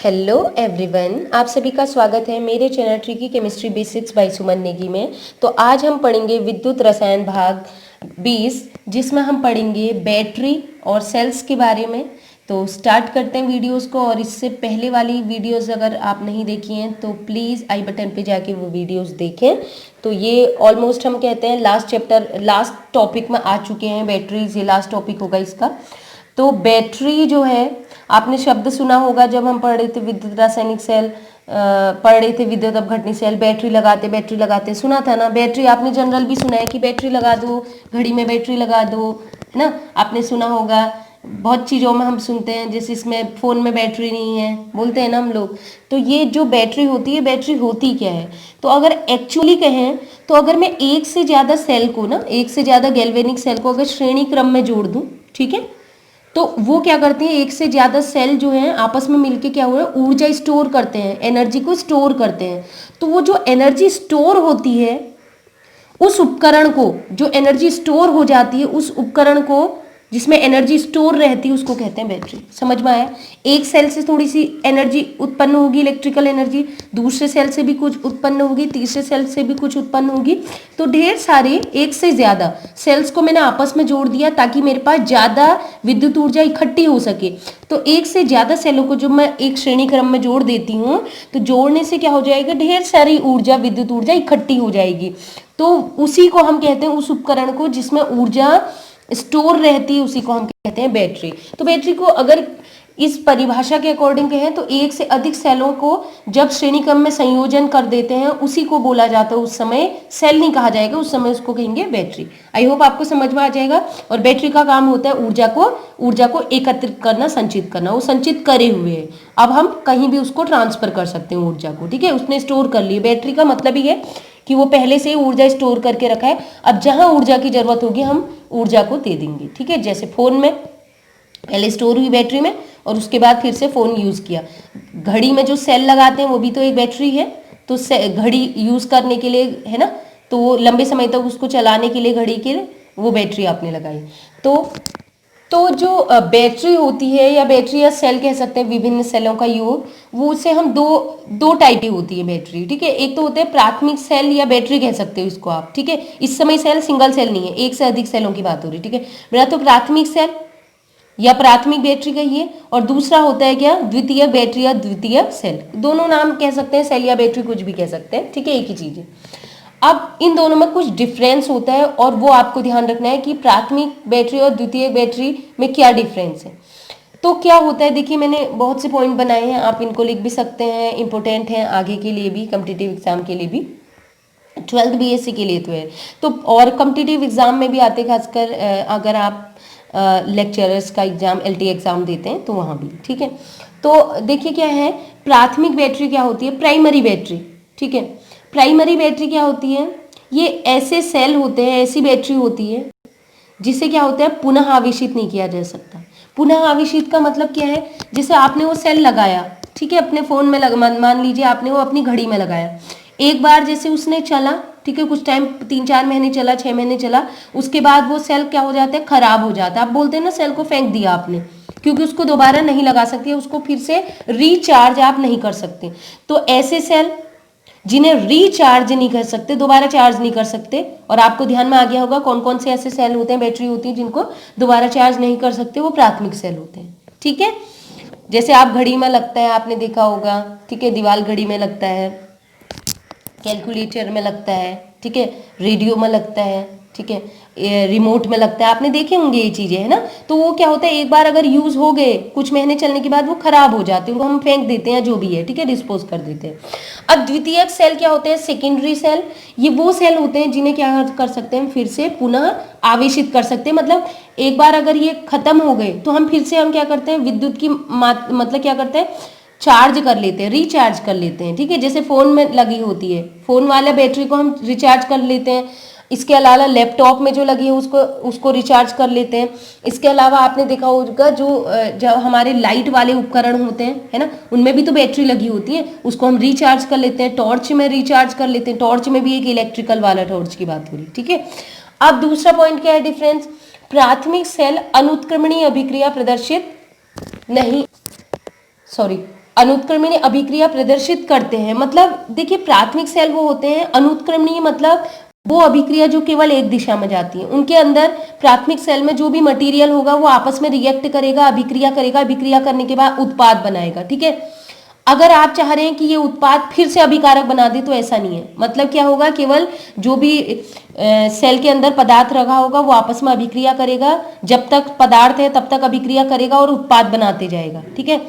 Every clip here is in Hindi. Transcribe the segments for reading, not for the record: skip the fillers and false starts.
हेलो एवरीवन, आप सभी का स्वागत है मेरे channel tricky chemistry basics by Suman Negi में। तो आज हम पढ़ेंगे विद्युत रसायन भाग 20, जिसमें हम पढ़ेंगे बैटरी और सेल्स के बारे में। तो स्टार्ट करते हैं वीडियोस को। और इससे पहले वाली वीडियोस अगर आप नहीं देखी हैं तो प्लीज़ आई बटन पे जाके वो वीडियोस देखें। तो ये ऑलमोस्ट हम कहते हैं लास्ट टॉपिक में आ चुके हैं। बैटरीज ये लास्ट टॉपिक होगा इसका। तो बैटरी जो है, आपने शब्द सुना होगा जब हम पढ़ रहे थे विद्युत रासायनिक सेल, पढ़ रहे थे विद्युत अपघटनी सेल, बैटरी लगाते सुना था ना। बैटरी आपने जनरल भी सुना है कि बैटरी लगा दो, घड़ी में बैटरी लगा दो, है ना। आपने सुना होगा, बहुत चीज़ों में हम सुनते हैं, जैसे इसमें फ़ोन में बैटरी नहीं है बोलते हैं ना हम लोग। तो ये जो बैटरी होती है, बैटरी होती क्या है? तो अगर एक्चुअली कहें तो अगर मैं एक से ज़्यादा सेल को ना, एक से ज़्यादा गैल्वेनिक सेल को अगर श्रेणी क्रम में जोड़ दूँ, ठीक है, तो वो क्या करते हैं, एक से ज्यादा सेल जो हैं आपस में मिलके क्या हुआ है, ऊर्जा स्टोर करते हैं, एनर्जी को स्टोर करते हैं। तो वो जो एनर्जी स्टोर होती है, उस उपकरण को, जो एनर्जी स्टोर हो जाती है उस उपकरण को, जिसमें एनर्जी स्टोर रहती है, उसको कहते हैं बैटरी। समझ में आया? एक सेल से थोड़ी सी एनर्जी उत्पन्न होगी, इलेक्ट्रिकल एनर्जी, दूसरे सेल से भी कुछ उत्पन्न होगी, तीसरे सेल से भी कुछ उत्पन्न होगी। तो ढेर सारे एक से ज्यादा सेल्स को मैंने आपस में जोड़ दिया ताकि मेरे पास ज्यादा विद्युत ऊर्जा इकट्ठी हो सके। तो एक से ज्यादा सेलों को जब मैं एक श्रेणी क्रम में जोड़ देती हूँ तो जोड़ने से क्या हो जाएगा, ढेर सारी ऊर्जा, विद्युत ऊर्जा इकट्ठी हो जाएगी। तो उसी को हम कहते हैं, उस उपकरण को जिसमें ऊर्जा स्टोर रहती है, उसी को हम कहते हैं बैटरी। तो बैटरी को अगर इस परिभाषा के अकॉर्डिंग कहें तो एक से अधिक सेलों को जब श्रेणी क्रम में संयोजन कर देते हैं उसी को बोला जाता है, उस समय सेल नहीं कहा जाएगा, उस समय उसको कहेंगे बैटरी। आई होप आपको समझ में आ जाएगा। और बैटरी का काम होता है ऊर्जा को एकत्रित करना, संचित करना। वो संचित करे हुए है, अब हम कहीं भी उसको ट्रांसफर कर सकते हैं ऊर्जा को, ठीक है। उसने स्टोर कर ली। बैटरी का मतलब ही है कि वो पहले से ही ऊर्जा स्टोर करके रखा है, अब जहां ऊर्जा की जरूरत होगी हम ऊर्जा को दे देंगे, ठीक है। जैसे फोन में पहले स्टोर हुई बैटरी में और उसके बाद फिर से फोन यूज किया। घड़ी में जो सेल लगाते हैं वो भी तो एक बैटरी है। तो घड़ी यूज करने के लिए, है ना, तो वो लंबे समय तक उसको चलाने के लिए घड़ी के वो बैटरी आपने लगाई। तो जो बैटरी होती है, या बैटरी या सेल कह सकते हैं, विभिन्न सेलों का योग, वो उसे हम दो टाइप की होती है बैटरी, ठीक है। एक तो होते हैं प्राथमिक सेल, या बैटरी कह सकते हो इसको आप, ठीक है। इस समय सेल सिंगल सेल नहीं है, एक से अधिक सेलों की बात हो रही, ठीक है। मेरा तो प्राथमिक सेल या प्राथमिक बैटरी कहिए, और दूसरा होता है क्या, द्वितीयक बैटरी या द्वितीयक सेल। दोनों नाम कह सकते हैं, सेल या बैटरी कुछ भी कह सकते हैं, ठीक है, एक ही चीज है। अब इन दोनों में कुछ डिफरेंस होता है और वो आपको ध्यान रखना है कि प्राथमिक बैटरी और द्वितीयक बैटरी में क्या डिफरेंस है। तो क्या होता है, देखिए मैंने बहुत से पॉइंट बनाए हैं, आप इनको लिख भी सकते हैं, इंपॉर्टेंट हैं आगे के लिए भी, कॉम्पिटिटिव एग्जाम के लिए भी, 12th बीएससी के लिए तो है। तो और कॉम्पिटिटिव एग्जाम में भी आते, खासकर अगर आप लेक्चरर्स का एग्जाम, एलटी एग्जाम देते हैं तो वहाँ भी, ठीक है। तो देखिए क्या है, प्राथमिक बैटरी क्या होती है, प्राइमरी बैटरी, ठीक है। प्राइमरी बैटरी क्या होती है, ये ऐसे सेल होते हैं, ऐसी बैटरी होती है जिसे क्या होता है, पुनः आवेशित नहीं किया जा सकता। पुनः आवेशित का मतलब क्या है, जैसे आपने वो सेल लगाया, ठीक है, अपने फोन में मान लीजिए आपने वो अपनी घड़ी में लगाया, एक बार जैसे उसने चला, ठीक है, कुछ टाइम 3-4 महीने चला, 6 महीने चला, उसके बाद वो सेल क्या हो जाता है, खराब हो जाता है। आप बोलते हैं ना सेल को फेंक दिया आपने, क्योंकि उसको दोबारा नहीं लगा सकती, उसको फिर से रिचार्ज आप नहीं कर सकते। तो ऐसे सेल जिन्हें रिचार्ज नहीं कर सकते, दोबारा चार्ज नहीं कर सकते, और आपको ध्यान में आ गया होगा कौन कौन से ऐसे सेल होते हैं, बैटरी होती है जिनको दोबारा चार्ज नहीं कर सकते, वो प्राथमिक सेल होते हैं, ठीक है। जैसे आप घड़ी में लगता है, आपने देखा होगा, ठीक है, दीवार घड़ी में लगता है, कैलकुलेटर में लगता है, ठीक है, रेडियो में लगता है, ठीक है, रिमोट में लगता है, आपने देखे होंगे ये चीजें, है ना। तो वो क्या होता है, एक बार अगर यूज हो गए, कुछ महीने चलने के बाद वो खराब हो जाते हैं, उनको हम फेंक देते हैं, जो भी है, ठीक है, डिस्पोज कर देते हैं। अब द्वितीयक सेल क्या होते हैं, सेकेंडरी सेल, ये वो सेल होते हैं जिन्हें क्या कर सकते हैं, फिर से पुनः आवेशित कर सकते हैं। मतलब एक बार अगर ये खत्म हो गए तो हम फिर से हम क्या करते हैं, विद्युत की मतलब क्या करते हैं, चार्ज कर लेते हैं, रिचार्ज कर लेते हैं, ठीक है। जैसे फोन में लगी होती है, फोन वाले बैटरी को हम रिचार्ज कर लेते हैं। इसके अलावा लैपटॉप में जो लगी है उसको रिचार्ज कर लेते हैं। इसके अलावा आपने देखा होगा जो हमारे लाइट वाले उपकरण होते हैं, है ना, उनमें भी तो बैटरी लगी होती है, उसको हम रिचार्ज कर लेते हैं। टॉर्च में रिचार्ज कर लेते हैं, टॉर्च में भी एक इलेक्ट्रिकल वाला टॉर्च की बात हो रही, ठीक है। अब दूसरा पॉइंट क्या है डिफरेंस, प्राथमिक सेल अनुत्क्रमणीय अभिक्रिया प्रदर्शित नहीं, सॉरी, अनुत्क्रमणीय अभिक्रिया प्रदर्शित करते हैं। मतलब देखिए प्राथमिक सेल वो होते हैं, अनुत्क्रमणीय मतलब वो अभिक्रिया जो केवल एक दिशा में जाती है। उनके अंदर प्राथमिक सेल में जो भी मटेरियल होगा वो आपस में रिएक्ट करेगा, अभिक्रिया करेगा, अभिक्रिया करने के बाद उत्पाद बनाएगा। ठीक है, अगर आप चाह रहे हैं कि ये उत्पाद फिर से अभिकारक बना दे तो ऐसा नहीं है। मतलब क्या होगा, केवल जो भी सेल के अंदर पदार्थ रखा होगा वो आपस में अभिक्रिया करेगा, जब तक पदार्थ है तब तक अभिक्रिया करेगा और उत्पाद बनाते जाएगा। ठीक है,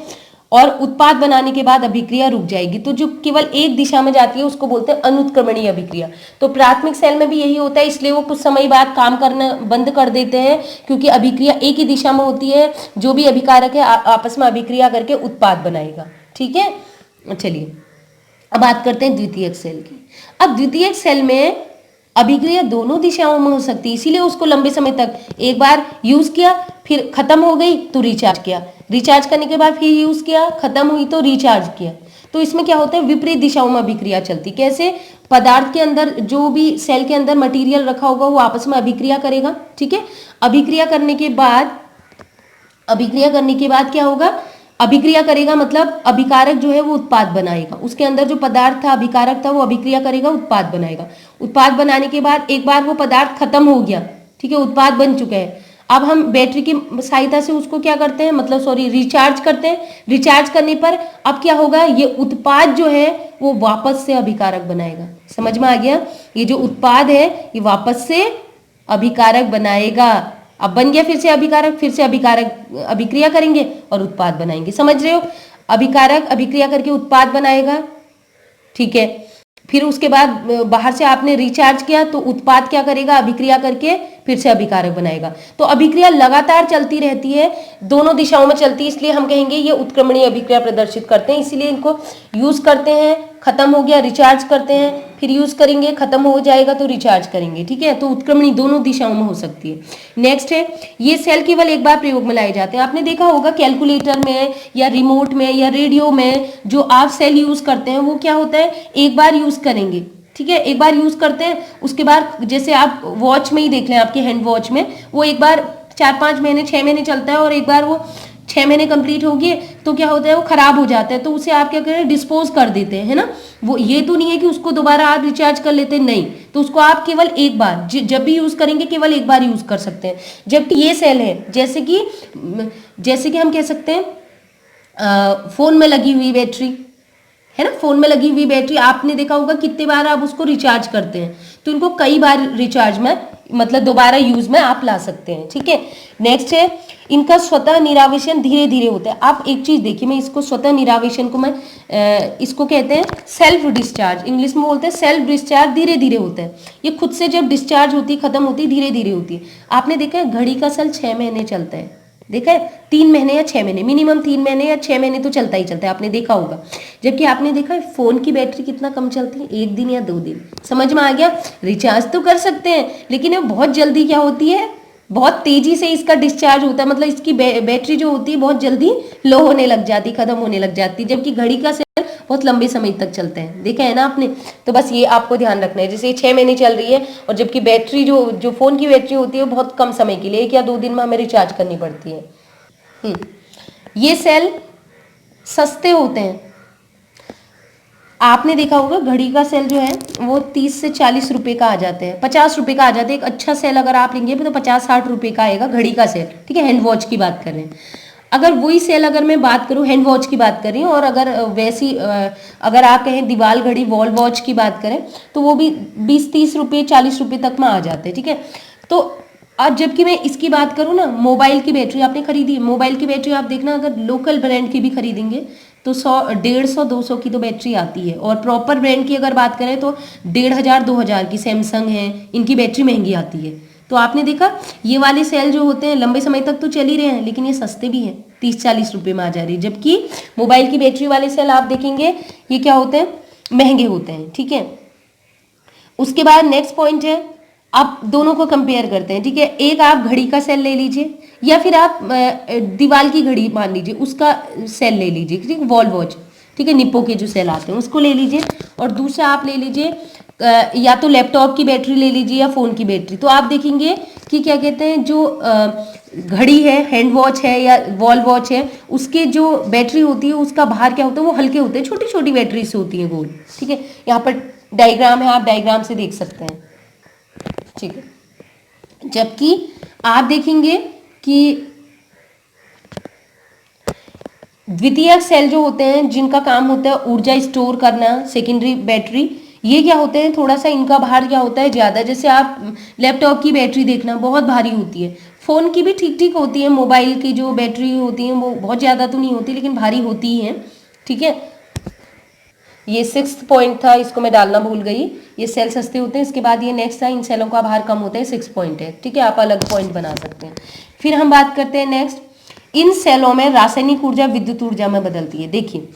और उत्पाद बनाने के बाद अभिक्रिया रुक जाएगी। तो जो केवल एक दिशा में जाती है उसको बोलते हैं अनुत्क्रमणीय अभिक्रिया। तो प्राथमिक सेल में भी यही होता है, इसलिए वो कुछ समय बाद काम करना बंद कर देते हैं, क्योंकि अभिक्रिया एक ही दिशा में होती है। जो भी अभिकारक है आपस में अभिक्रिया करके उत्पाद बनाएगा। ठीक है, चलिए अब बात करते हैं द्वितीयक सेल की। अब द्वितीयक सेल में अभिक्रिया दोनों दिशाओं में हो सकती है, इसीलिए उसको लंबे समय तक एक बार यूज किया, फिर खत्म हो गई तो रिचार्ज किया, रिचार्ज करने के बाद फिर यूज किया, खत्म हुई तो रिचार्ज किया। तो इसमें क्या होता है, विपरीत दिशाओं में अभिक्रिया चलती। कैसे, पदार्थ के अंदर जो भी सेल के अंदर मटेरियल रखा होगा वो आपस में अभिक्रिया करेगा। ठीक है, अभिक्रिया करने के बाद क्या होगा, अभिक्रिया करेगा मतलब अभिकारक जो है वो उत्पाद बनाएगा। उसके अंदर जो पदार्थ था, अभिकारक था, वो अभिक्रिया करेगा, उत्पाद बनाएगा। उत्पाद बनाने के बाद एक बार वो पदार्थ खत्म हो गया, ठीक है, उत्पाद बन चुका है। अब हम बैटरी की सहायता से उसको क्या करते हैं, रिचार्ज करते हैं। रिचार्ज करने पर अब क्या होगा, ये उत्पाद जो है वो वापस से अभिकारक बनाएगा। समझ में आ गया, ये जो उत्पाद है ये वापस से अभिकारक बनाएगा। अब बन गया फिर से अभिकारक अभिक्रिया करेंगे और उत्पाद बनाएंगे। समझ रहे हो, अभिकारक अभिक्रिया करके उत्पाद बनाएगा। ठीक है, फिर उसके बाद बाहर से आपने रिचार्ज किया तो उत्पाद क्या करेगा, अभिक्रिया करके फिर से अभिकारक बनाएगा। तो अभिक्रिया लगातार चलती रहती है, दोनों दिशाओं में चलती है, इसलिए हम कहेंगे ये उत्क्रमणीय अभिक्रिया प्रदर्शित करते हैं। इसीलिए इनको यूज करते हैं, खत्म हो गया रिचार्ज करते हैं, फिर यूज करेंगे, खत्म हो जाएगा तो रिचार्ज करेंगे। ठीक है, तो उत्क्रमणी दोनों दिशाओं में हो सकती है। नेक्स्ट है, ये सेल केवल एक बार प्रयोग में लाए जाते हैं। आपने देखा होगा कैलकुलेटर में या रिमोट में या रेडियो में जो आप सेल यूज करते हैं वो क्या होता है, एक बार यूज करेंगे। ठीक है, एक बार यूज करते हैं, उसके बाद जैसे आप वॉच में ही देख लें, आपके हैंड वॉच में वो एक बार 4-5 महीने 6 महीने चलता है, और एक बार वो 6 महीने कंप्लीट हो गए तो क्या होता है, वो खराब हो जाता है। तो उसे आप क्या करें, डिस्पोज कर देते हैं, है ना। वो ये तो नहीं है कि उसको दोबारा आप रिचार्ज कर लेते हैं, नहीं, तो उसको आप केवल एक बार जब भी यूज करेंगे केवल एक बार यूज कर सकते हैं। जबकि ये सेल है जैसे कि हम कह सकते हैं फोन में लगी हुई बैटरी है ना, फोन में लगी हुई बैटरी आपने देखा होगा कितने बार आप उसको रिचार्ज करते हैं, तो इनको कई बार रिचार्ज में मतलब दोबारा यूज में आप ला सकते हैं। ठीक है, नेक्स्ट है, इनका स्वतः निरावेशन धीरे धीरे होता है। आप एक चीज देखिए, मैं इसको स्वतः निरावेशन को इसको कहते हैं सेल्फ डिस्चार्ज, इंग्लिश में बोलते हैं सेल्फ डिस्चार्ज, धीरे धीरे होता है। ये खुद से जब डिस्चार्ज होती है, खत्म होती है, धीरे धीरे होती है। आपने देखा है घड़ी का सेल 6 महीने चलता है, देखा है 3 महीने या 6 महीने, मिनिमम 3 महीने या 6 महीने तो चलता ही चलता है, आपने देखा होगा। जबकि आपने देखा है फोन की बैटरी कितना कम चलती है, 1 दिन या 2 दिन। समझ में आ गया, रिचार्ज तो कर सकते हैं लेकिन ये बहुत जल्दी क्या होती है, बहुत तेजी से इसका डिस्चार्ज होता है, मतलब इसकी बैटरी जो होती है बहुत जल्दी लो होने लग जाती, खत्म होने लग जाती। जबकि घड़ी का सेल बहुत लंबे समय तक चलते हैं, देखा है ना आपने। तो बस ये आपको ध्यान रखना है, जैसे 6 महीने चल रही है, और जबकि बैटरी जो फोन की बैटरी होती है वो बहुत कम समय के लिए 1 या 2 दिन में हमें रिचार्ज करनी पड़ती है। ये सेल सस्ते होते हैं। आपने देखा होगा घड़ी का सेल जो है वो 30 से 40 रुपए का आ जाते हैं, 50 रुपए का आ जाते हैं। एक अच्छा सेल अगर आप लेंगे तो 50-60 रुपए का आएगा घड़ी का सेल। ठीक है, हैंड वॉच की बात कर रहे हैं। अगर वही सेल अगर मैं बात करूं, हैंड वॉच की बात कर रही हूँ, और अगर वैसी अगर आप कहें दीवाल घड़ी वॉल वॉच की बात करें तो वो भी 20-30 रुपये 40 रुपये तक में आ जाते हैं। ठीक है, तो आज जबकि मैं इसकी बात करूँ ना, मोबाइल की बैटरी आपने खरीदी, मोबाइल की बैटरी आप देखना अगर लोकल ब्रांड की भी खरीदेंगे तो 100-150-200 की तो बैटरी आती है, और प्रॉपर ब्रांड की अगर बात करें तो 1500-2000 की सैमसंग है, इनकी बैटरी महंगी आती है। तो आपने देखा ये वाले सेल जो होते हैं लंबे समय तक तो चल ही रहे हैं, लेकिन ये सस्ते भी हैं, 30-40 रुपये में आ जा रही है। जबकि मोबाइल की बैटरी वाले सेल आप देखेंगे ये क्या होते हैं, महंगे होते हैं। ठीक है, उसके बाद नेक्स्ट पॉइंट है, आप दोनों को कंपेयर करते हैं। ठीक है, एक आप घड़ी का सेल ले लीजिए, या फिर आप दीवाल की घड़ी मान लीजिए उसका सेल ले लीजिए, ठीक है, वॉल वॉच, ठीक है, निप्पो के जो सेल आते हैं उसको ले लीजिए, और दूसरा आप ले लीजिए या तो लैपटॉप की बैटरी ले लीजिए या फोन की बैटरी। तो आप देखेंगे कि क्या कहते हैं, जो घड़ी है, हैंड वॉच है या वॉल वॉच है, उसके जो बैटरी होती है उसका भार क्या होता है, वो हल्के होते हैं, छोटी छोटी बैटरी से होती है गोल। ठीक है, यहाँ पर डायग्राम है, आप डायग्राम से देख सकते हैं। ठीक है, जबकि आप देखेंगे कि द्वितीयक सेल जो होते हैं जिनका काम होता है ऊर्जा स्टोर करना, सेकेंडरी बैटरी, ये क्या होते हैं, थोड़ा सा इनका भार क्या होता है, ज्यादा। जैसे आप लैपटॉप की बैटरी देखना, बहुत भारी होती है। फोन की भी ठीक ठीक होती है, मोबाइल की जो बैटरी होती है वो बहुत ज्यादा तो नहीं होती लेकिन भारी होती ही है। ठीक है, ये 6th पॉइंट था, इसको मैं डालना भूल गई। ये सेल सस्ते होते हैं, इसके बाद ये नेक्स्ट था, इन सेलों का भार कम होता है, 6 पॉइंट है। ठीक है, आप अलग पॉइंट बना सकते हैं। फिर हम बात करते हैं नेक्स्ट, इन सेलों में रासायनिक ऊर्जा विद्युत ऊर्जा में बदलती है। देखिए,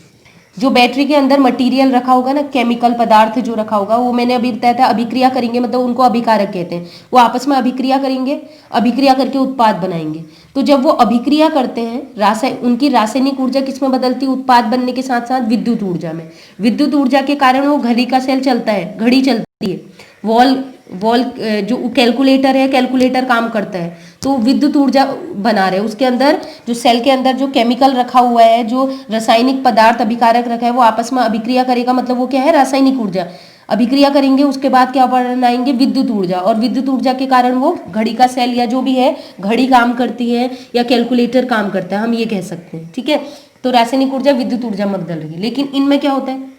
जो बैटरी के अंदर मटेरियल रखा होगा ना, केमिकल पदार्थ जो रखा होगा, वो मैंने अभी बताया था अभिक्रिया करेंगे, मतलब उनको अभिकारक कहते हैं। वो आपस में अभिक्रिया करेंगे, अभिक्रिया करके उत्पाद बनाएंगे। तो जब वो अभिक्रिया करते हैं, उनकी रासायनिक ऊर्जा किस में बदलती है, उत्पाद बनने के साथ साथ विद्युत ऊर्जा में। विद्युत ऊर्जा के कारण वो घड़ी का सेल चलता है, घड़ी चलती है। वॉल वॉल जो कैलकुलेटर है, कैलकुलेटर काम करता है, तो विद्युत ऊर्जा बना रहे हैं। उसके अंदर जो सेल के अंदर जो केमिकल रखा हुआ है, जो रासायनिक पदार्थ अभिकारक रखा है, वो आपस में अभिक्रिया करेगा, मतलब वो क्या है, रासायनिक ऊर्जा। अभिक्रिया करेंगे, उसके बाद क्या बनाएंगे, विद्युत ऊर्जा। और विद्युत ऊर्जा के कारण वो घड़ी का सेल या जो भी है, घड़ी काम करती है या कैलकुलेटर काम करता है, हम ये कह सकते हैं। ठीक है, तो रासायनिक ऊर्जा विद्युत ऊर्जा में बदल रही है। लेकिन इनमें क्या होता है,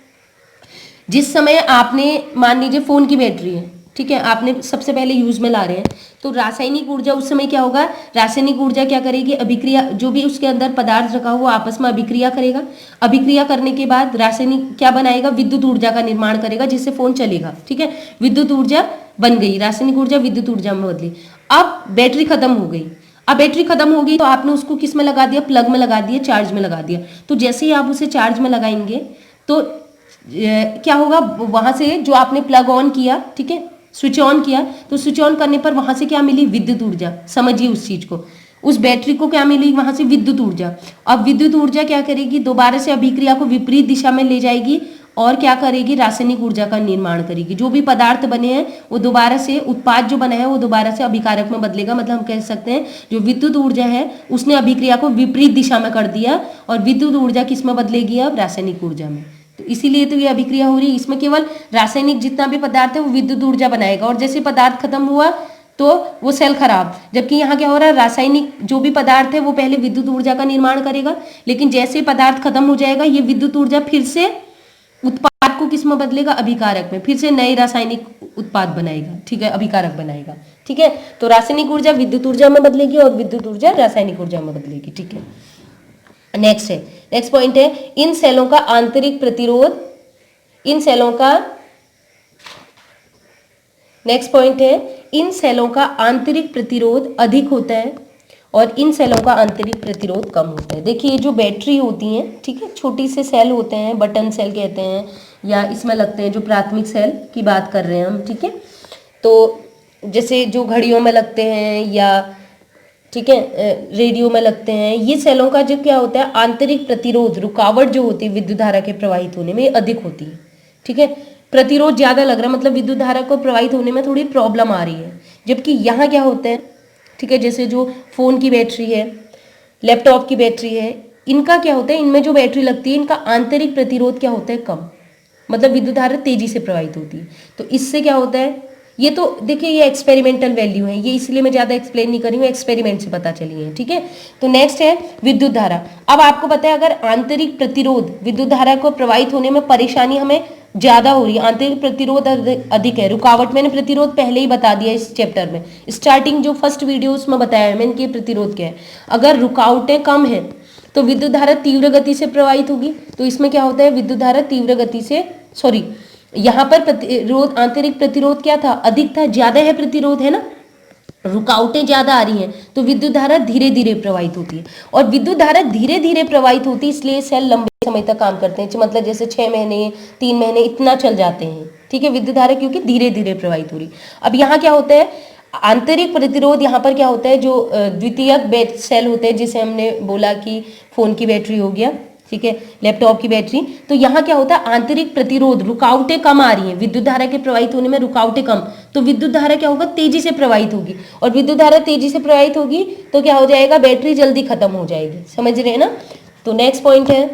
जिस समय आपने मान लीजिए फोन की बैटरी है, ठीक है, आपने सबसे पहले यूज में ला रहे हैं, तो रासायनिक ऊर्जा उस समय क्या होगा, रासायनिक ऊर्जा क्या करेगी, अभिक्रिया, जो भी उसके अंदर पदार्थ रखा हुआ आपस में अभिक्रिया करेगा। अभिक्रिया करने के बाद रासायनिक क्या बनाएगा, विद्युत ऊर्जा का निर्माण करेगा, जिससे फोन चलेगा। ठीक है, विद्युत ऊर्जा बन गई, रासायनिक ऊर्जा विद्युत ऊर्जा में बदली। अब बैटरी खत्म हो गई, अब बैटरी खत्म हो गई तो आपने उसको किस में लगा दिया, प्लग में लगा दिया, चार्ज में लगा दिया। तो जैसे ही आप उसे चार्ज में लगाएंगे तो क्या होगा, वहां से जो आपने प्लग ऑन किया, ठीक है, स्विच ऑन किया, तो स्विच ऑन करने पर वहां से क्या मिली, विद्युत ऊर्जा। समझिए उस चीज को, उस बैटरी को क्या मिली, वहां से विद्युत ऊर्जा। अब विद्युत ऊर्जा क्या करेगी, दोबारा से अभिक्रिया को विपरीत दिशा में ले जाएगी और क्या करेगी, रासायनिक ऊर्जा का निर्माण करेगी। जो भी पदार्थ बने हैं वो दोबारा से, उत्पाद जो बना है वो दोबारा से अभिकारक में बदलेगा। मतलब हम कह सकते हैं जो विद्युत ऊर्जा है उसने अभिक्रिया को विपरीत दिशा में कर दिया और विद्युत ऊर्जा किस में बदलेगी, अब रासायनिक ऊर्जा में। तो इसीलिए तो ये अभिक्रिया हो रही है। इसमें केवल रासायनिक जितना भी पदार्थ है वो विद्युत ऊर्जा बनाएगा, और जैसे पदार्थ खत्म हुआ तो वो सेल खराब। जबकि यहाँ क्या हो रहा है, रासायनिक जो भी पदार्थ है वो पहले विद्युत ऊर्जा का निर्माण करेगा, लेकिन जैसे पदार्थ खत्म हो जाएगा ये विद्युत ऊर्जा फिर से उत्पाद को किस में बदलेगा, अभिकारक में, फिर से नए रासायनिक उत्पाद बनाएगा। ठीक है, अभिकारक बनाएगा। ठीक है, तो रासायनिक ऊर्जा विद्युत ऊर्जा में बदलेगी और विद्युत ऊर्जा रासायनिक ऊर्जा में बदलेगी। ठीक है, नेक्स्ट है, नेक्स्ट पॉइंट है, इन सेलों का आंतरिक प्रतिरोध, इन सेलों का, नेक्स्ट पॉइंट है, इन सेलों का आंतरिक प्रतिरोध अधिक होता है और इन सेलों का आंतरिक प्रतिरोध कम होता है। देखिए ये जो बैटरी होती हैं, ठीक है, छोटी से सेल होते हैं, बटन सेल कहते हैं, या इसमें लगते हैं, जो प्राथमिक सेल की बात कर रहे हैं हम। ठीक है, तो जैसे जो घड़ियों में लगते हैं या ठीक है रेडियो में लगते हैं, ये सेलों का जो क्या होता है, आंतरिक प्रतिरोध, रुकावट जो होती है विद्युत धारा के प्रवाहित होने में अधिक होती है। ठीक है, प्रतिरोध ज्यादा लग रहा है, मतलब विद्युत धारा को प्रवाहित होने में थोड़ी प्रॉब्लम आ रही है। जबकि यहाँ क्या होता है, ठीक है, जैसे जो फोन की बैटरी है, लैपटॉप की बैटरी है, इनका क्या होता है, इनमें जो बैटरी लगती है इनका आंतरिक प्रतिरोध क्या होता है, कम, मतलब विद्युत धारा तेजी से प्रवाहित होती है। तो इससे क्या होता है, ये तो देखिए ये एक्सपेरिमेंटल वैल्यू है, ये इसलिए मैं ज्यादा एक्सप्लेन नहीं करी हूँ, एक्सपेरिमेंट से पता चली है। ठीक है, तो नेक्स्ट है विद्युत धारा। अब आपको पता है अगर आंतरिक प्रतिरोध, विद्युत धारा को प्रवाहित होने में परेशानी हमें ज्यादा हो रही है, आंतरिक प्रतिरोध अधिक है, रुकावट, मैंने प्रतिरोध पहले ही बता दिया इस चैप्टर में, स्टार्टिंग जो फर्स्ट वीडियो उसमें बताया है मैंने कि प्रतिरोध क्या है। अगर रुकावटें कम है तो विद्युत धारा तीव्र गति से प्रवाहित होगी। तो इसमें क्या होता है, विद्युत धारा तीव्र गति से, सॉरी यहाँ पर प्रतिरोध, आंतरिक प्रतिरोध क्या था, अधिक था, ज्यादा है प्रतिरोध, है ना, रुकावटें ज्यादा आ रही हैं, तो विद्युत धारा धीरे धीरे प्रवाहित होती है। और विद्युत धारा धीरे धीरे प्रवाहित होती है, इसलिए सेल लंबे समय तक काम करते हैं, मतलब जैसे 6 महीने 3 महीने इतना चल जाते हैं। ठीक है, विद्युत धारा क्योंकि धीरे धीरे प्रवाहित हो रही। अब यहाँ क्या होता है, आंतरिक प्रतिरोध, यहाँ पर क्या होता है, जो द्वितीयक सेल होते हैं, जिसे हमने बोला कि फोन की बैटरी हो गया, ठीक है, लैपटॉप की बैटरी। तो यहाँ क्या होता है, आंतरिक प्रतिरोध, रुकावटें कम आ रही हैं, विद्युत धारा के प्रवाहित होने में रुकावटें कम, तो विद्युत धारा क्या होगा, तेजी से प्रवाहित होगी, और विद्युत धारा तेजी से प्रवाहित होगी तो क्या हो जाएगा, बैटरी जल्दी खत्म हो जाएगी, समझ रहे हैं ना। तो नेक्स्ट पॉइंट है,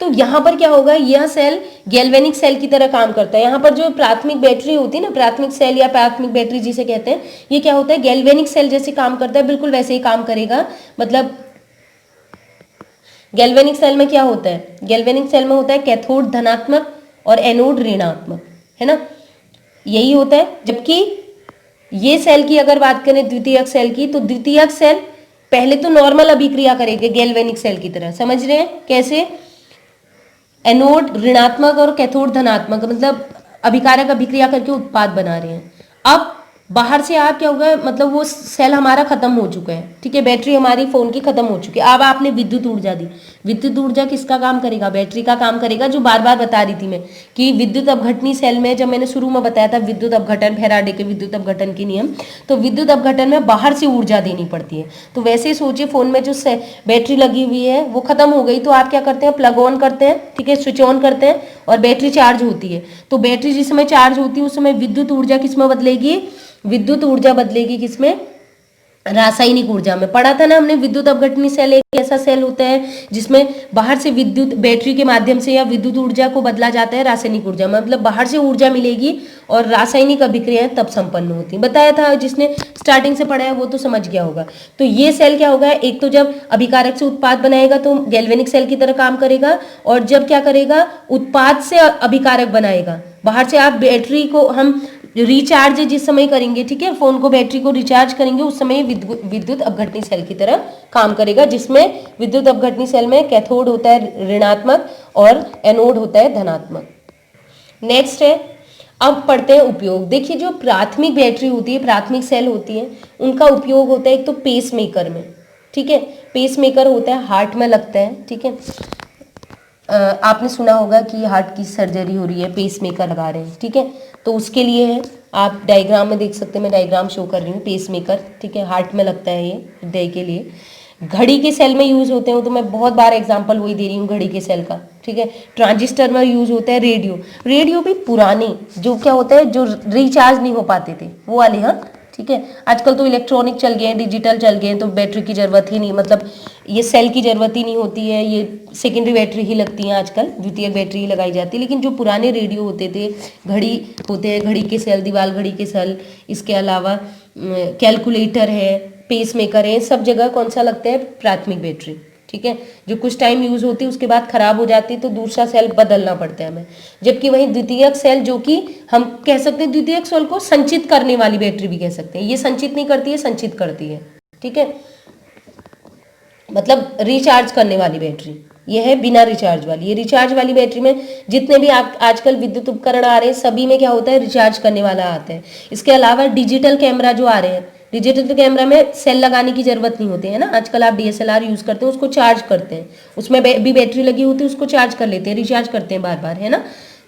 तो यहाँ पर क्या होगा, यह सेल गैल्वेनिक सेल की तरह काम करता है। यहाँ पर जो प्राथमिक बैटरी होती है ना, प्राथमिक सेल या प्राथमिक बैटरी जिसे कहते हैं, ये क्या होता है, गैल्वेनिक सेल जैसे काम करता है, बिल्कुल वैसे ही काम करेगा। मतलब गैल्वेनिक सेल में क्या होता है, गैल्वेनिक सेल में होता है कैथोड धनात्मक और एनोड ऋणात्मक, है ना, यही होता है। जबकि ये सेल की अगर बात करें द्वितीयक सेल की, तो द्वितीयक सेल पहले तो नॉर्मल अभिक्रिया करेंगे गैल्वेनिक सेल की तरह, समझ रहे हैं कैसे, एनोड ऋणात्मक और कैथोड धनात्मक, मतलब अभिकारक अभिक्रिया करके उत्पाद बना रहे हैं। अब बाहर से आप क्या होगा, मतलब वो सेल हमारा खत्म हो चुका है, ठीक है, बैटरी हमारी फोन की खत्म हो चुकी है, अब आपने विद्युत ऊर्जा दी। विद्युत ऊर्जा किसका काम करेगा, बैटरी का काम करेगा, जो बार बार बता रही थी मैं कि विद्युत अपघटनी सेल में, जब मैंने शुरू में बताया था विद्युत अपघटन, फैराडे के विद्युत अपघटन के नियम, तो विद्युत अपघटन में बाहर से ऊर्जा देनी पड़ती है। तो वैसे ही सोचिए, फोन में जो बैटरी लगी हुई है वो खत्म हो गई, तो आप क्या करते हैं, प्लग ऑन करते हैं, ठीक है, स्विच ऑन करते हैं और बैटरी चार्ज होती है। तो बैटरी जिस समय चार्ज होती है उस समय विद्युत ऊर्जा किसमें बदलेगी, विद्युत ऊर्जा बदलेगी किसमें, रासायनिक ऊर्जा में। पढ़ा था ना हमने, विद्युत अपघटनी सेल एक ऐसा सेल होता है जिसमें बाहर से विद्युत, बैटरी के माध्यम से या विद्युत ऊर्जा को बदला जाता है रासायनिक ऊर्जा में, मतलब बाहर से ऊर्जा मिलेगी और रासायनिक अभिक्रियाएं तब संपन्न होती, बताया था, जिसने स्टार्टिंग से पढ़ा है वो तो समझ गया होगा। तो ये सेल क्या होगा, एक तो जब अभिकारक से उत्पाद बनाएगा तो गैल्वेनिक सेल की तरह काम करेगा, और जब क्या करेगा, उत्पाद से अभिकारक बनाएगा। बाहर से आप बैटरी को हम रिचार्ज जिस समय करेंगे, ठीक है, फोन को, बैटरी को रिचार्ज करेंगे, उस समय विद्युत अपघटनी सेल की तरह काम करेगा, जिसमें विद्युत अपघटनी सेल में कैथोड होता है ऋणात्मक और एनोड होता है धनात्मक। नेक्स्ट है, अब पढ़ते हैं उपयोग। देखिए, जो प्राथमिक बैटरी होती है, प्राथमिक सेल होती है, उनका उपयोग होता है एक तो पेस मेकर में, ठीक है, पेस मेकर होता है, हार्ट में लगता है, ठीक है, आपने सुना होगा कि हार्ट की सर्जरी हो रही है, पेस मेकर लगा रहे हैं, ठीक है, तो उसके लिए है, आप डायग्राम में देख सकते हैं, मैं डायग्राम शो कर रही हूँ, पेस मेकर, ठीक है, हार्ट में लगता है, ये हृदय के लिए। घड़ी के सेल में यूज होते हैं, तो मैं बहुत बार एग्जांपल वही दे रही हूँ घड़ी के सेल का, ठीक है। ट्रांजिस्टर में यूज होता है रेडियो, रेडियो भी पुराने जो क्या होता है, जो रिचार्ज नहीं हो पाते थे वो वाले, हाँ, ठीक है। आजकल तो इलेक्ट्रॉनिक चल गए हैं, डिजिटल चल गए हैं, तो बैटरी की जरूरत ही नहीं, मतलब ये सेल की जरूरत ही नहीं होती है, ये सेकेंडरी बैटरी ही लगती है आजकल, द्वितीयक बैटरी ही लगाई जाती है। लेकिन जो पुराने रेडियो होते थे, घड़ी होते हैं, घड़ी के सेल, दीवार घड़ी के सेल, इसके अलावा कैलकुलेटर है, पेस मेकर है, सब जगह कौन सा लगता है, प्राथमिक बैटरी, ठीक है, जो कुछ टाइम यूज होती है उसके बाद खराब हो जाती है, तो दूसरा सेल बदलना पड़ता है हमें। जबकि वहीं द्वितीयक सेल, जो कि हम कह सकते हैं द्वितीयक सेल को संचित करने वाली बैटरी भी कह सकते हैं, ये संचित नहीं करती है, संचित करती है, ठीक है, मतलब रिचार्ज करने वाली बैटरी, ये है बिना रिचार्ज वाली। ये रिचार्ज वाली बैटरी में जितने भी आजकल विद्युत उपकरण आ रहे हैं, सभी में क्या होता है, रिचार्ज करने वाला आता है। इसके अलावा डिजिटल कैमरा जो आ रहे हैं, डिजिटल कैमरा में सेल लगाने की जरूरत नहीं होती है ना, आजकल आप DSLR यूज करते हैं, उसको चार्ज करते हैं, उसमें भी बैटरी लगी होती है, उसको चार्ज कर लेते हैं, रिचार्ज करते हैं बार बार, है ना।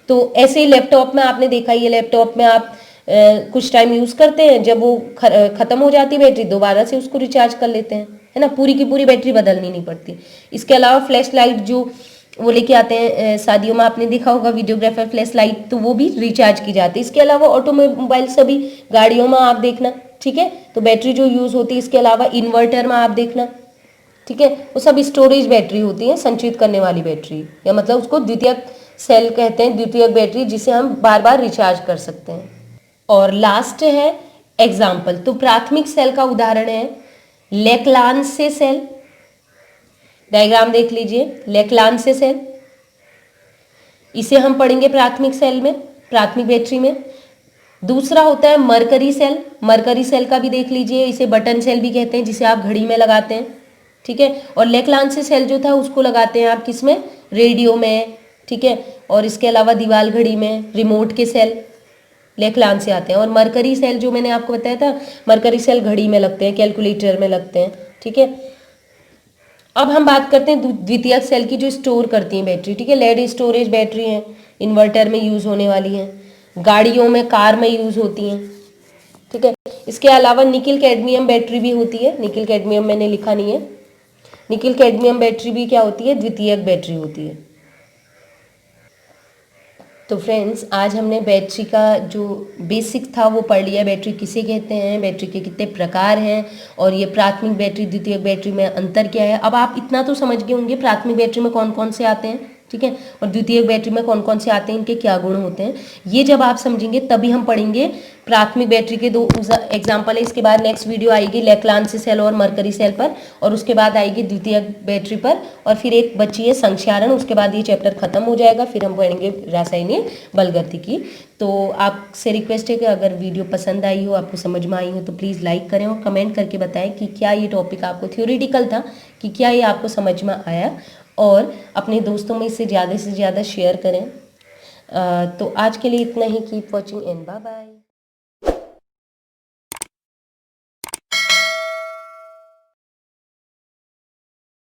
तो ऐसे ही लैपटॉप में आपने देखा, ये लैपटॉप में आप कुछ टाइम यूज करते हैं, जब वो खत्म हो जाती है बैटरी, दोबारा से उसको रिचार्ज कर लेते हैं, है ना, पूरी की पूरी बैटरी बदलनी नहीं पड़ती। इसके अलावा फ्लैश लाइट जो वो लेके आते हैं शादियों में, आपने देखा होगा वीडियोग्राफर, फ्लैश लाइट, तो वो भी रिचार्ज की जाती है। इसके अलावा ऑटोमोबाइल, सभी गाड़ियों में आप देखना, ठीक है, तो बैटरी जो यूज होती है। इसके अलावा इन्वर्टर में आप देखना, ठीक है, वो सब स्टोरेज बैटरी होती है, संचित करने वाली बैटरी, या मतलब उसको द्वितीयक सेल कहते हैं, द्वितीयक बैटरी, जिसे हम बार बार रिचार्ज कर सकते हैं। और लास्ट है एग्जाम्पल, तो प्राथमिक सेल का उदाहरण है लेक्लांसे सेल, डायग्राम देख लीजिए, लेक्लांसे सेल, इसे हम पढ़ेंगे प्राथमिक सेल में, प्राथमिक बैटरी में। दूसरा होता है मरकरी सेल, मरकरी सेल का भी देख लीजिए, इसे बटन सेल भी कहते हैं, जिसे आप घड़ी में लगाते हैं, ठीक है। और लेक्लांसे सेल जो था उसको लगाते हैं आप किसमें, रेडियो में, ठीक है। और इसके अलावा दीवार घड़ी में, रिमोट के सेल लेक्लांसे आते हैं। और मरकरी सेल जो मैंने आपको बताया था, मरकरी सेल घड़ी में लगते हैं, कैलकुलेटर में लगते हैं, ठीक है। अब हम बात करते हैं द्वितीयक सेल की, जो स्टोर करती हैं बैटरी, ठीक है, लेड स्टोरेज बैटरी है, इन्वर्टर में यूज होने वाली है, गाड़ियों में, कार में यूज होती हैं, ठीक है। इसके अलावा निकिल कैडमियम बैटरी भी होती है, निकिल कैडमियम मैंने लिखा नहीं है, निकल कैडमियम बैटरी भी क्या होती है, द्वितीयक बैटरी होती है। तो फ्रेंड्स, आज हमने बैटरी का जो बेसिक था वो पढ़ लिया। बैटरी किसे कहते हैं, बैटरी के कितने प्रकार हैं, और ये प्राथमिक बैटरी द्वितीयक बैटरी में अंतर क्या है। अब आप इतना तो समझ गए होंगे प्राथमिक बैटरी में कौन कौन से आते हैं, ठीक है, और द्वितीयक बैटरी में कौन कौन से आते हैं, इनके क्या गुण होते हैं। ये जब आप समझेंगे तभी हम पढ़ेंगे प्राथमिक बैटरी के 2 एग्जाम्पल है। इसके बाद नेक्स्ट वीडियो आएगी लेक्लांसी सेल और मरकरी सेल पर, और उसके बाद आएगी द्वितीयक बैटरी पर, और फिर एक बची है संक्षारण। उसके बाद ये चैप्टर खत्म हो जाएगा, फिर हम पढ़ेंगे रासायनिक बलगतिकी। तो आपसे रिक्वेस्ट है कि अगर वीडियो पसंद आई हो, आपको समझ में आई हो, तो प्लीज़ लाइक करें और कमेंट करके बताएं कि क्या ये टॉपिक आपको थ्योरेटिकल था, कि क्या ये आपको समझ में आया, और अपने दोस्तों में इसे ज़्यादा से ज़्यादा शेयर करें। तो आज के लिए इतना ही। Keep watching and bye bye.